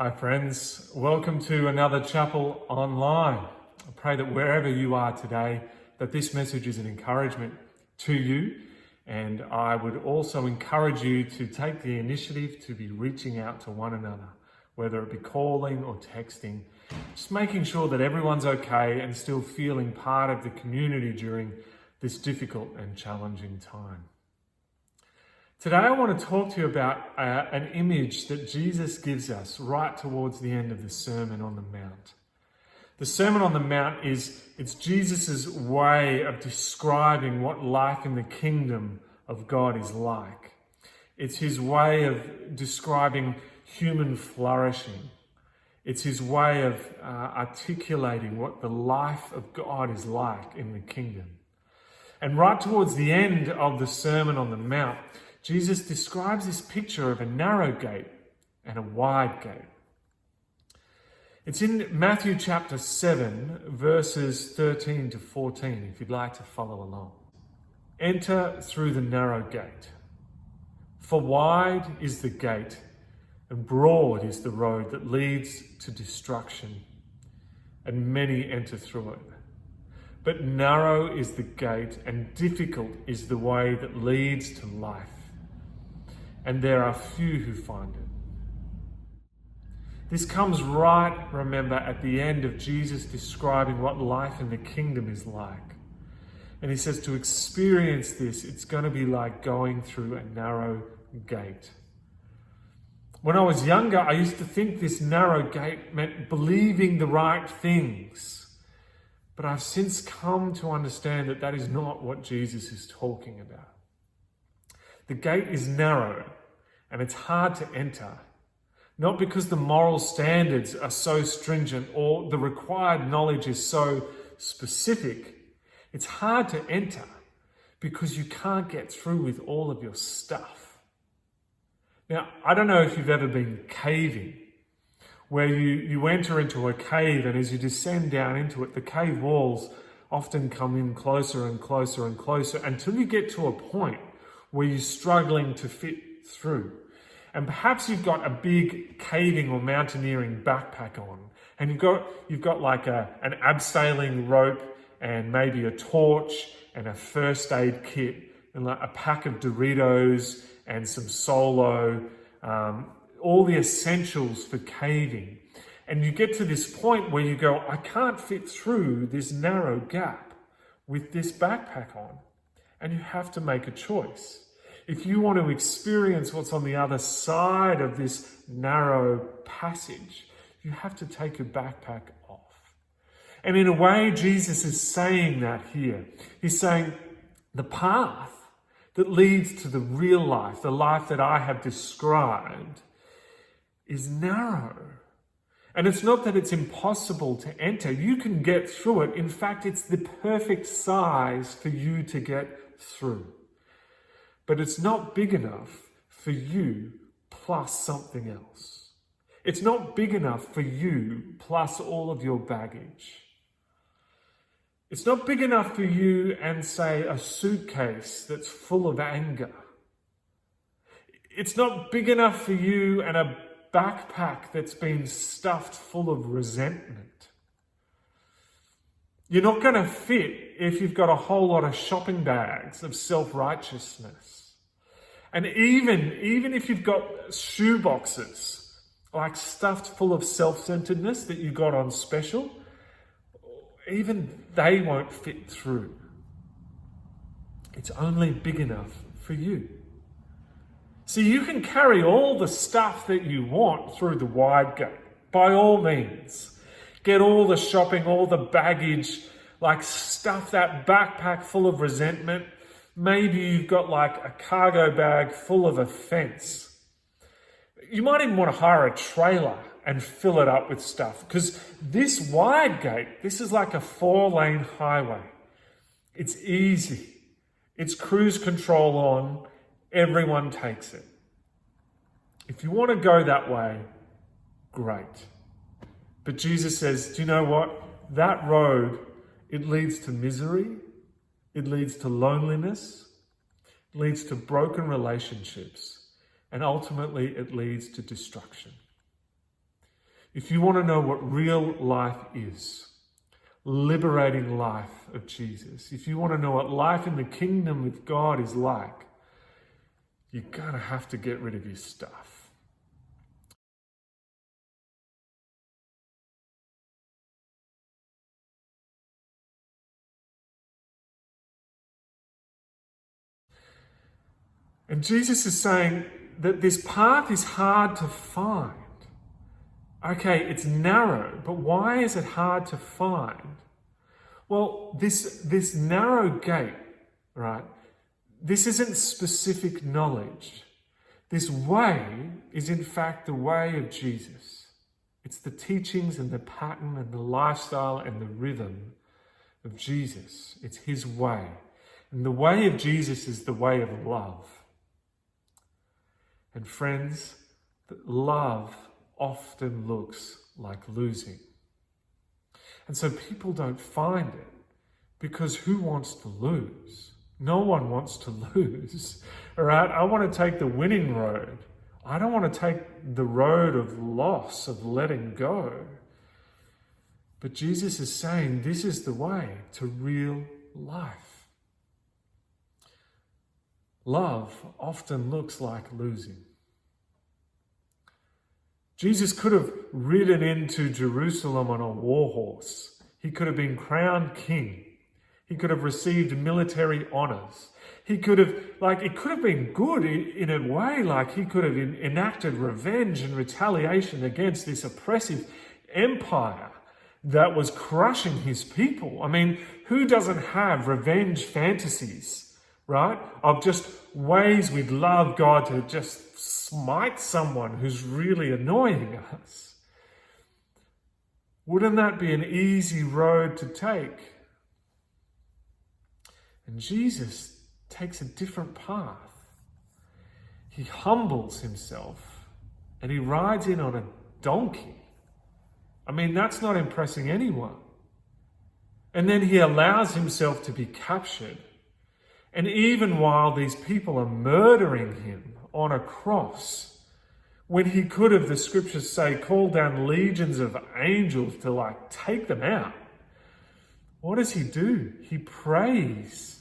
Hi friends, welcome to another Chapel Online. I pray that wherever you are today, that this message is an encouragement to you, and I would also encourage you to take the initiative to be reaching out to one another, whether it be calling or texting, just making sure that everyone's okay and still feeling part of the community during this difficult and challenging time. Today I want to talk to you about an image that Jesus gives us right towards the end of the Sermon on the Mount. The Sermon on the Mount it's Jesus' way of describing what life in the kingdom of God is like. It's his way of describing human flourishing. It's his way of articulating what the life of God is like in the kingdom. And right towards the end of the Sermon on the Mount, Jesus describes this picture of a narrow gate and a wide gate. It's in Matthew chapter 7, verses 13 to 14, if you'd like to follow along. Enter through the narrow gate. For wide is the gate, and broad is the road that leads to destruction, and many enter through it. But narrow is the gate, and difficult is the way that leads to life, and there are few who find it. This comes right, remember, at the end of Jesus describing what life in the kingdom is like. And he says to experience this, it's going to be like going through a narrow gate. When I was younger, I used to think this narrow gate meant believing the right things. But I've since come to understand that that is not what Jesus is talking about. The gate is narrow and it's hard to enter, not because the moral standards are so stringent or the required knowledge is so specific. It's hard to enter because you can't get through with all of your stuff. Now, I don't know if you've ever been caving, where you enter into a cave, and as you descend down into it, the cave walls often come in closer and closer and closer until you get to a point where you're struggling to fit through. And perhaps you've got a big caving or mountaineering backpack on, and you've got like an abseiling rope and maybe a torch and a first aid kit and like a pack of Doritos and some Solo, all the essentials for caving. And you get to this point where you go, I can't fit through this narrow gap with this backpack on. And you have to make a choice. If you want to experience what's on the other side of this narrow passage, you have to take your backpack off. And in a way, Jesus is saying that here. He's saying the path that leads to the real life, the life that I have described, is narrow. And it's not that it's impossible to enter. You can get through it. In fact, it's the perfect size for you to get through. But it's not big enough for you plus something else. It's not big enough for you plus all of your baggage. It's not big enough for you and, say, a suitcase that's full of anger. It's not big enough for you and a backpack that's been stuffed full of resentment. You're not going to fit if you've got a whole lot of shopping bags of self-righteousness. And even if you've got shoe boxes, like stuffed full of self-centeredness that you got on special, even they won't fit through. It's only big enough for you. See, you can carry all the stuff that you want through the wide gate, by all means. Get all the shopping, all the baggage, like stuff that backpack full of resentment. Maybe you've got like a cargo bag full of offense. You might even want to hire a trailer and fill it up with stuff, because this wide gate, this is like a 4-lane highway. It's easy. It's cruise control on. Everyone takes it. If you want to go that way, great. But Jesus says, do you know what? That road, it leads to misery. It leads to loneliness. It leads to broken relationships. And ultimately, it leads to destruction. If you want to know what real life is, liberating life of Jesus, if you want to know what life in the kingdom with God is like, you're going to have to get rid of your stuff. And Jesus is saying that this path is hard to find. Okay, it's narrow, but why is it hard to find? Well, this narrow gate, right? This isn't specific knowledge. This way is in fact the way of Jesus. It's the teachings and the pattern and the lifestyle and the rhythm of Jesus. It's his way. And the way of Jesus is the way of love. And friends, love often looks like losing. And so people don't find it because who wants to lose? No one wants to lose, all right? I want to take the winning road. I don't want to take the road of loss, of letting go. But Jesus is saying this is the way to real life. Love often looks like losing. Jesus could have ridden into Jerusalem on a war horse. He could have been crowned king. He could have received military honors. He could have, it could have been good in a way, he could have enacted revenge and retaliation against this oppressive empire that was crushing his people. I mean, who doesn't have revenge fantasies, right? Of just ways we'd love God to just smite someone who's really annoying us. Wouldn't that be an easy road to take? And Jesus takes a different path. He humbles himself and he rides in on a donkey. I mean, that's not impressing anyone. And then he allows himself to be captured. And even while these people are murdering him on a cross, when he could have, the scriptures say, called down legions of angels to take them out, what does he do? He prays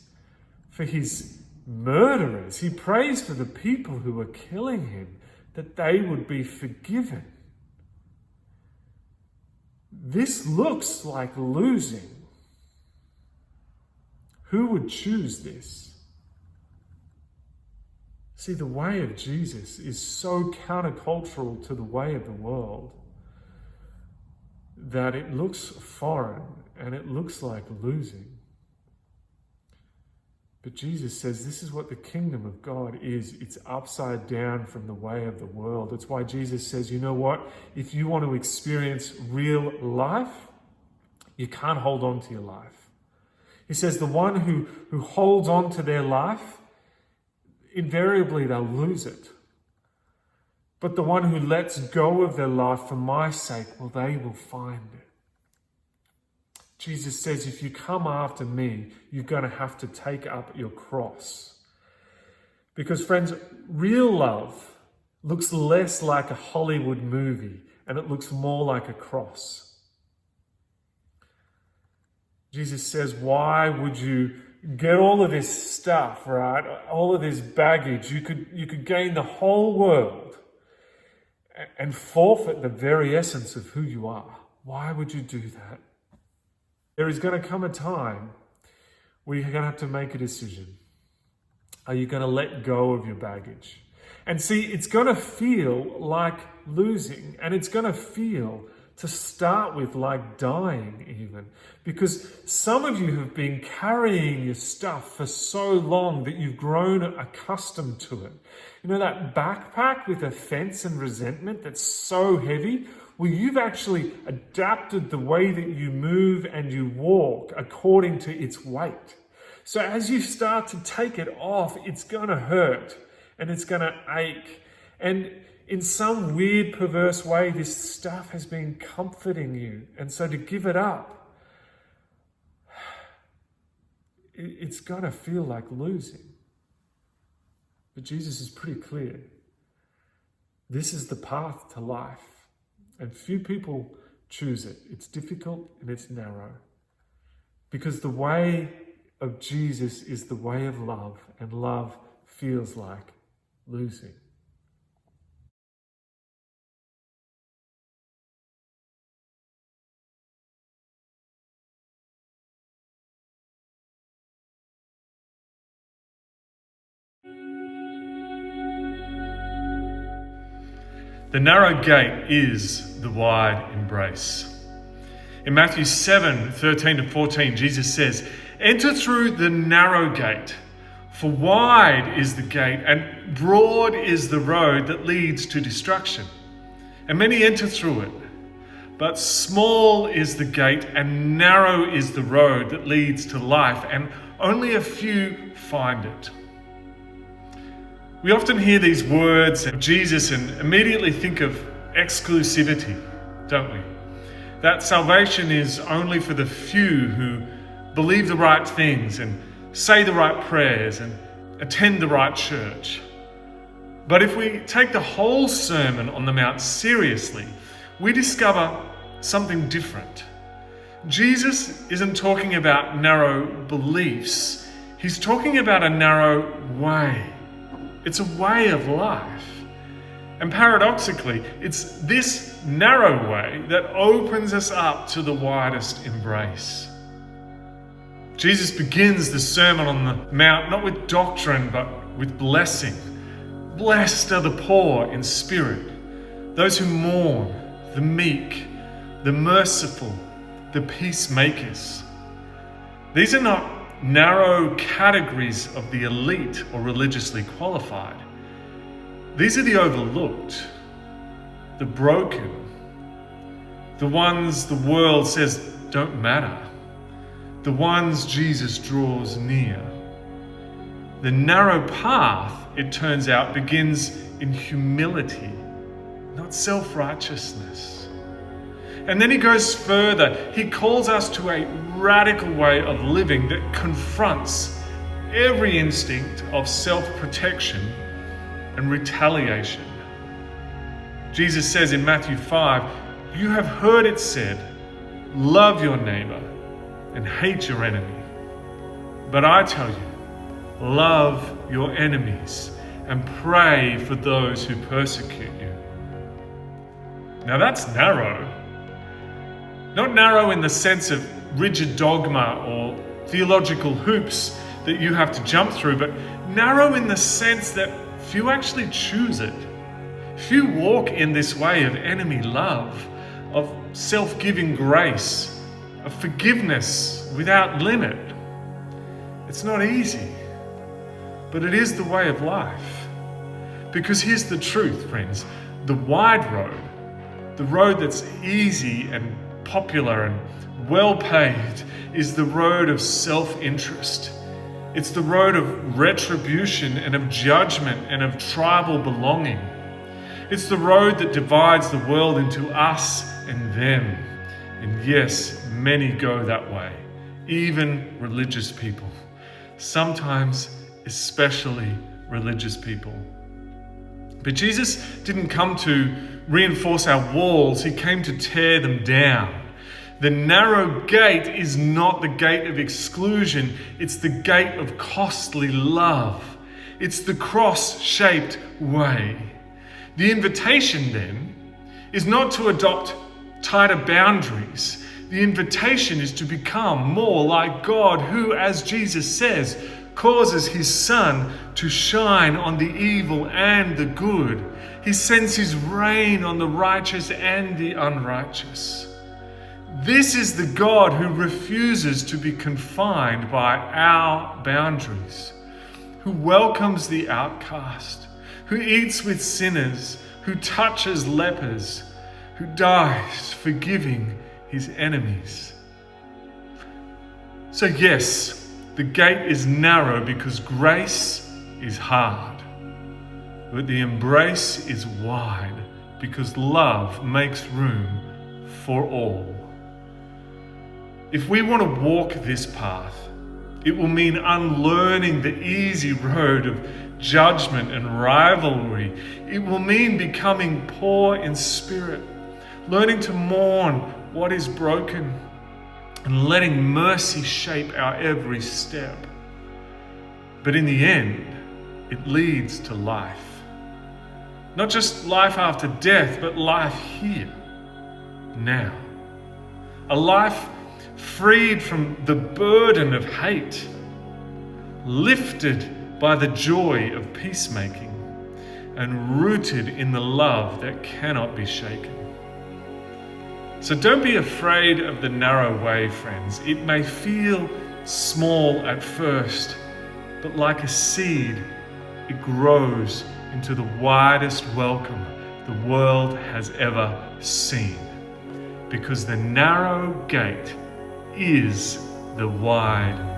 for his murderers. He prays for the people who were killing him, that they would be forgiven. This looks like losing. Who would choose this? See, the way of Jesus is so countercultural to the way of the world that it looks foreign and it looks like losing. But Jesus says this is what the kingdom of God is. It's upside down from the way of the world. That's why Jesus says, you know what? If you want to experience real life, you can't hold on to your life. He says the one who holds on to their life, invariably they'll lose it. But the one who lets go of their life for my sake, well, they will find it. Jesus says, if you come after me, you're going to have to take up your cross. Because, friends, real love looks less like a Hollywood movie and it looks more like a cross. Jesus says, why would you get all of this stuff, right? All of this baggage. You could gain the whole world and forfeit the very essence of who you are. Why would you do that? There is going to come a time where you're going to have to make a decision. Are you going to let go of your baggage? And see, it's going to feel like losing, and it's going to feel, to start with, like dying even. Because some of you have been carrying your stuff for so long that you've grown accustomed to it. You know that backpack with offense and resentment that's so heavy? Well, you've actually adapted the way that you move and you walk according to its weight. So as you start to take it off, it's going to hurt and it's going to ache. And in some weird, perverse way, this stuff has been comforting you. And so to give it up, it's going to feel like losing. But Jesus is pretty clear. This is the path to life. And few people choose it. It's difficult and it's narrow. Because the way of Jesus is the way of love, and love feels like losing. The narrow gate is the wide embrace. In Matthew 7:13-14, Jesus says, "Enter through the narrow gate, for wide is the gate and broad is the road that leads to destruction, and many enter through it. But small is the gate and narrow is the road that leads to life, and only a few find it." We often hear these words of Jesus and immediately think of exclusivity, don't we? That salvation is only for the few who believe the right things and say the right prayers and attend the right church. But if we take the whole Sermon on the Mount seriously, we discover something different. Jesus isn't talking about narrow beliefs. He's talking about a narrow way. It's a way of life. And paradoxically, it's this narrow way that opens us up to the widest embrace. Jesus begins the Sermon on the Mount not with doctrine, but with blessing. Blessed are the poor in spirit, those who mourn, the meek, the merciful, the peacemakers. These are not narrow categories of the elite or religiously qualified. These are the overlooked, the broken, the ones the world says don't matter, the ones Jesus draws near. The narrow path, it turns out, begins in humility, not self-righteousness. And then he goes further. He calls us to a radical way of living that confronts every instinct of self-protection and retaliation. Jesus says in Matthew 5, "You have heard it said, love your neighbor and hate your enemy. But I tell you, love your enemies and pray for those who persecute you." Now that's narrow. Not narrow in the sense of rigid dogma or theological hoops that you have to jump through, but narrow in the sense that few actually choose it. Few walk in this way of enemy love, of self-giving grace, of forgiveness without limit. It's not easy, but it is the way of life. Because here's the truth, friends. The wide road, the road that's easy and popular and well-paved, is the road of self-interest. It's the road of retribution and of judgment and of tribal belonging. It's the road that divides the world into us and them. And yes, many go that way, even religious people. Sometimes, especially religious people. But Jesus didn't come to reinforce our walls. He came to tear them down. The narrow gate is not the gate of exclusion. It's the gate of costly love. It's the cross-shaped way. The invitation, then, is not to adopt tighter boundaries. The invitation is to become more like God, who, as Jesus says, causes his sun to shine on the evil and the good. He sends his rain on the righteous and the unrighteous. This is the God who refuses to be confined by our boundaries, who welcomes the outcast, who eats with sinners, who touches lepers, who dies forgiving his enemies. So yes, the gate is narrow because grace is hard, but the embrace is wide because love makes room for all. If we want to walk this path, it will mean unlearning the easy road of judgment and rivalry. It will mean becoming poor in spirit, learning to mourn what is broken, and letting mercy shape our every step. But in the end, it leads to life. Not just life after death, but life here, now. A life freed from the burden of hate, lifted by the joy of peacemaking, and rooted in the love that cannot be shaken. So don't be afraid of the narrow way, friends. It may feel small at first, but like a seed, it grows into the widest welcome the world has ever seen. Because the narrow gate is the wide